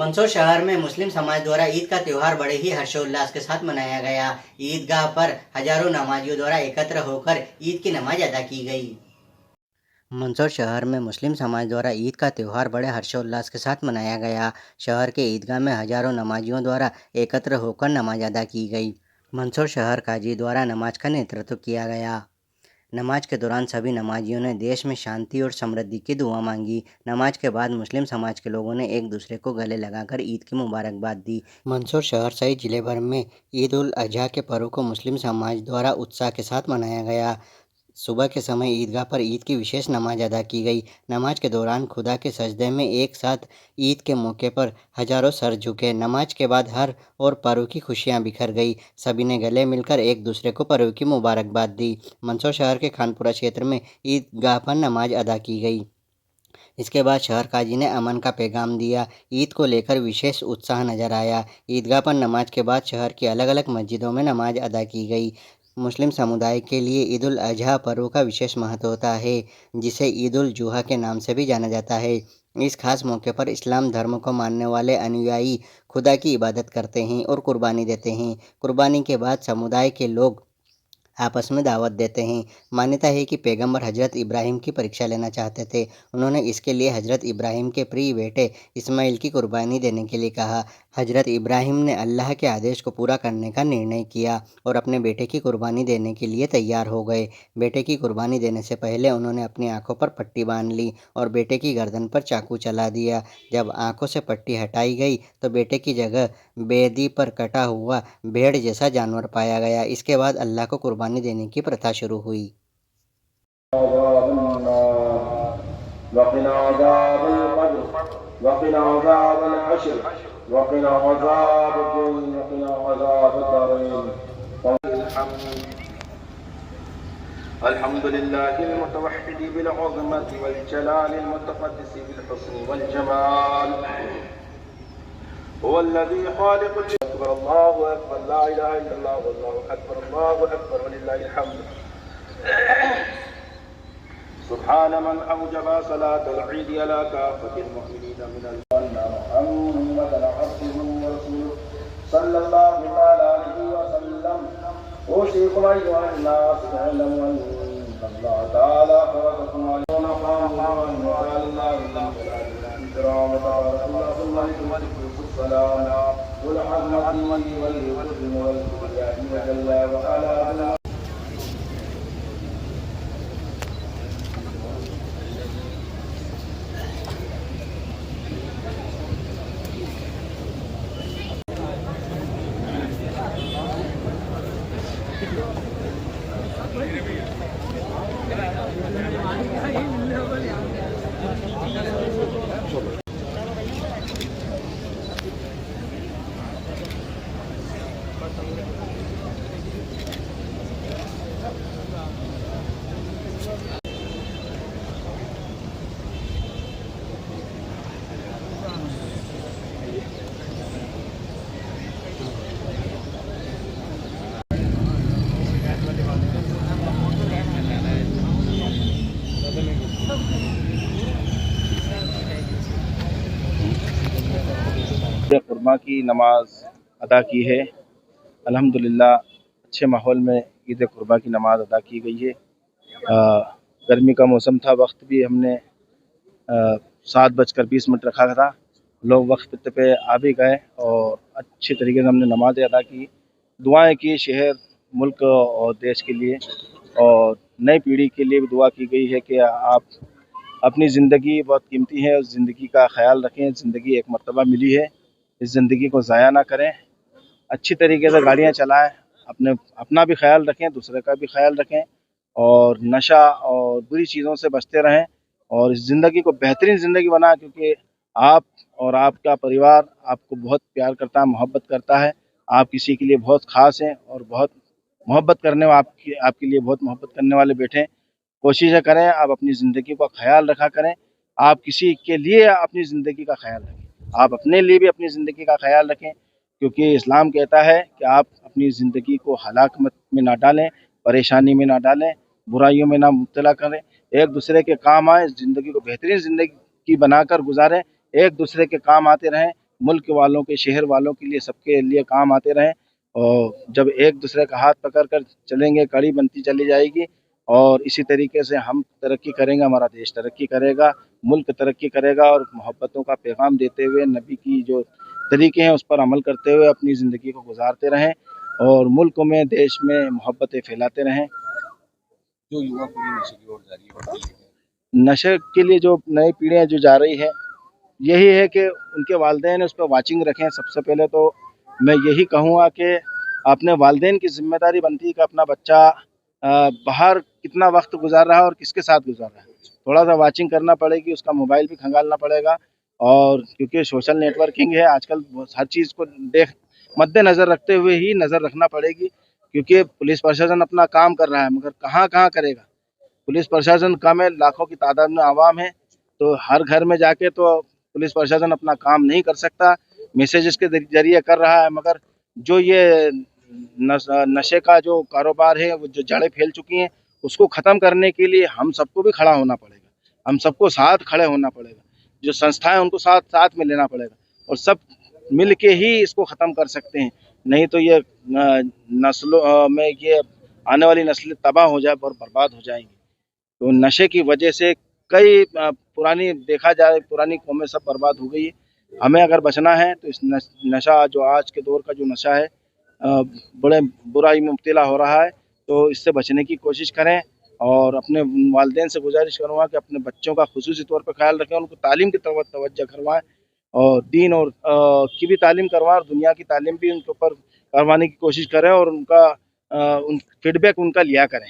मंदसौर शहर में मुस्लिम समाज द्वारा ईद का त्योहार बड़े ही हर्षोल्लास के साथ मनाया गया। ईदगाह पर हजारों नमाजियों द्वारा एकत्र होकर ईद की नमाज अदा की गई। मंदसौर शहर में मुस्लिम समाज द्वारा ईद का त्योहार बड़े हर्षोल्लास के साथ मनाया गया। शहर के ईदगाह में हजारों नमाजियों द्वारा एकत्र होकर नमाज अदा की गई। मंदसौर शहर काजी द्वारा नमाज का नेतृत्व किया गया। नमाज के दौरान सभी नमाजियों ने देश में शांति और समृद्धि की दुआ मांगी। नमाज के बाद मुस्लिम समाज के लोगों ने एक दूसरे को गले लगाकर ईद की मुबारकबाद दी। मंदसौर शहर सहित जिले भर में ईद उल अजहा के पर्व को मुस्लिम समाज द्वारा उत्साह के साथ मनाया गया। सुबह के समय ईदगाह पर ईद की विशेष नमाज अदा की गई। नमाज के दौरान खुदा के सजदे में एक साथ ईद के मौके पर हजारों सर झुके। नमाज के बाद हर और पर्व की खुशियां बिखर गई। सभी ने गले मिलकर एक दूसरे को पर्व की मुबारकबाद दी। मंदसौर शहर के खानपुरा क्षेत्र में ईदगाह पर नमाज अदा की गई। इसके बाद शहर काजी ने अमन का पैगाम दिया। ईद को लेकर विशेष उत्साह नजर आया। ईदगाह पर नमाज के बाद शहर की अलग अलग मस्जिदों में नमाज अदा की गई। मुस्लिम समुदाय के लिए ईद उल अजहा पर्व का विशेष महत्व होता है, जिसे ईद उल जुहा के नाम से भी जाना जाता है। इस खास मौके पर इस्लाम धर्म को मानने वाले अनुयायी खुदा की इबादत करते हैं और कुर्बानी देते हैं। कुर्बानी के बाद समुदाय के लोग आपस में दावत देते हैं। मान्यता है कि पैगंबर हजरत इब्राहिम की परीक्षा लेना चाहते थे। उन्होंने इसके लिए हजरत इब्राहिम के प्रिय बेटे इस्माइल की कुर्बानी देने के लिए कहा। हजरत इब्राहिम ने अल्लाह के आदेश को पूरा करने का निर्णय किया और अपने बेटे की कुर्बानी देने के लिए तैयार हो गए। बेटे की कुर्बानी देने से पहले उन्होंने अपनी आंखों पर पट्टी बांध ली और बेटे की गर्दन पर चाकू चला दिया। जब आंखों से पट्टी हटाई गई तो बेटे की जगह बेदी पर कटा हुआ भेड़ जैसा जानवर पाया गया। इसके बाद अल्लाह को कुर्बानी देने की प्रथा शुरू हुई। अल्हम्दुलिल्लाहिल मुतवह्हिदि बिल अज़मति वल जलालिल मुतक़द्दिसि बिल हुस्नि वल जमाल हुवल्लज़ी ख़ालिक़ुल अकबर अल्लाहु अकबर ला इलाहा इल्लल्लाह वल्लाहु अकबर अल्लाहु अकबर वलिल्लाहिल हम्द सुब्हान मन औजबा सलातल ईद अला काफ़तिल मुमिनीन मिनल मुहम्मदन अब्दुहु व रसूलुहु सल्लल्लाहु अलैहि वसल्लम ओसीकुम अय्युहन नास इअलमू अल्लाह ताला ख़लक़कुम अल्लाह कुर्बा की नमाज अदा की है। अल्हम्दुलिल्लाह अच्छे माहौल में ईद कुर्बा की नमाज अदा की गई है। गर्मी का मौसम था, वक्त भी हमने 7:20 रखा था। लोग वक्त पे आ भी गए और अच्छे तरीके से हमने नमाज अदा की, दुआएं की शहर, मुल्क और देश के लिए, और नई पीढ़ी के लिए भी दुआ की गई है कि आप अपनी ज़िंदगी बहुत कीमती है, उस ज़िंदगी का ख्याल रखें। ज़िंदगी एक मर्तबा मिली है, इस ज़िंदगी को ज़ाया ना करें, अच्छी तरीके से गाड़ियाँ चलाएं, अपना भी ख्याल रखें, दूसरे का भी ख्याल रखें, और नशा और बुरी चीज़ों से बचते रहें और इस ज़िंदगी को बेहतरीन ज़िंदगी बनाएं, क्योंकि आप और आपका परिवार आपको बहुत प्यार करता है, मोहब्बत करता है। आप किसी के लिए बहुत ख़ास हैं और बहुत मोहब्बत करने आपके लिए बहुत मोहब्बत करने वाले बैठे हैं। कोशिश करें आप अपनी ज़िंदगी का ख्याल रखा करें। आप किसी के लिए अपनी ज़िंदगी का ख्याल रखें, आप अपने लिए भी अपनी ज़िंदगी का ख्याल रखें, क्योंकि इस्लाम कहता है कि आप अपनी ज़िंदगी को हलाकत में ना डालें, परेशानी में ना डालें, बुराइयों में ना मुब्तला करें, एक दूसरे के काम आए, ज़िंदगी को बेहतरीन ज़िंदगी बनाकर गुजारें, एक दूसरे के काम आते रहें, मुल्क वालों के, शहर वालों के लिए, सबके लिए काम आते रहें। और जब एक दूसरे का हाथ पकड़ कर चलेंगे, कड़ी बनती चली जाएगी और इसी तरीके से हम तरक्की करेंगे, हमारा देश तरक्की करेगा, मुल्क तरक्की करेगा। और मोहब्बतों का पैगाम देते हुए, नबी की जो तरीके हैं उस पर अमल करते हुए अपनी ज़िंदगी को गुजारते रहें और मुल्क में, देश में मोहब्बतें फैलाते रहें। जो युवा पीढ़ी नशे की ओर जा रही है, नशे के लिए जो नई पीढ़ियाँ जो जा रही है, यही है कि उनके वालिदैन उस पर वाचिंग रखें। सबसे पहले तो मैं यही कहूँगा कि अपने वालिदैन की ज़िम्मेदारी बनती है कि अपना बच्चा बाहर कितना वक्त गुजार रहा है और किसके साथ गुजार रहा है, थोड़ा सा वाचिंग करना पड़ेगी, उसका मोबाइल भी खंगालना पड़ेगा। और क्योंकि सोशल नेटवर्किंग है आजकल, हर चीज़ को मद्देनज़र रखते हुए ही नज़र रखना पड़ेगी, क्योंकि पुलिस प्रशासन अपना काम कर रहा है मगर कहाँ कहाँ करेगा। पुलिस प्रशासन कम है, लाखों की तादाद में आवाम है, तो हर घर में जाके तो पुलिस प्रशासन अपना काम नहीं कर सकता, मैसेजेस के जरिए कर रहा है। मगर जो ये नशे का जो कारोबार है, वो जो जड़ें फैल चुकी हैं, उसको ख़त्म करने के लिए हम सबको भी खड़ा होना पड़ेगा, हम सबको साथ खड़े होना पड़ेगा। जो संस्थाएं उनको साथ साथ में लेना पड़ेगा और सब मिल के ही इसको ख़त्म कर सकते हैं। नहीं तो ये नस्लों में ये आने वाली नस्लें तबाह हो जाए और बर्बाद हो जाएंगी। तो नशे की वजह से कई पुरानी, देखा जाए पुरानी कौमें सब बर्बाद हो गई है। हमें अगर बचना है तो इस नशा, जो आज के दौर का जो नशा है, बड़े बुराई में मुब्तला हो रहा है, तो इससे बचने की कोशिश करें। और अपने वालिदैन से गुजारिश करूँगा कि अपने बच्चों का खुसूसी तौर पर ख्याल रखें, उनको तालीम की तरफ तवज्जो करवाएं और दीन और की भी तालीम करवाएं और दुनिया की तालीम भी उनके ऊपर करवाने की कोशिश करें और उनका फीडबैक उनका लिया करें।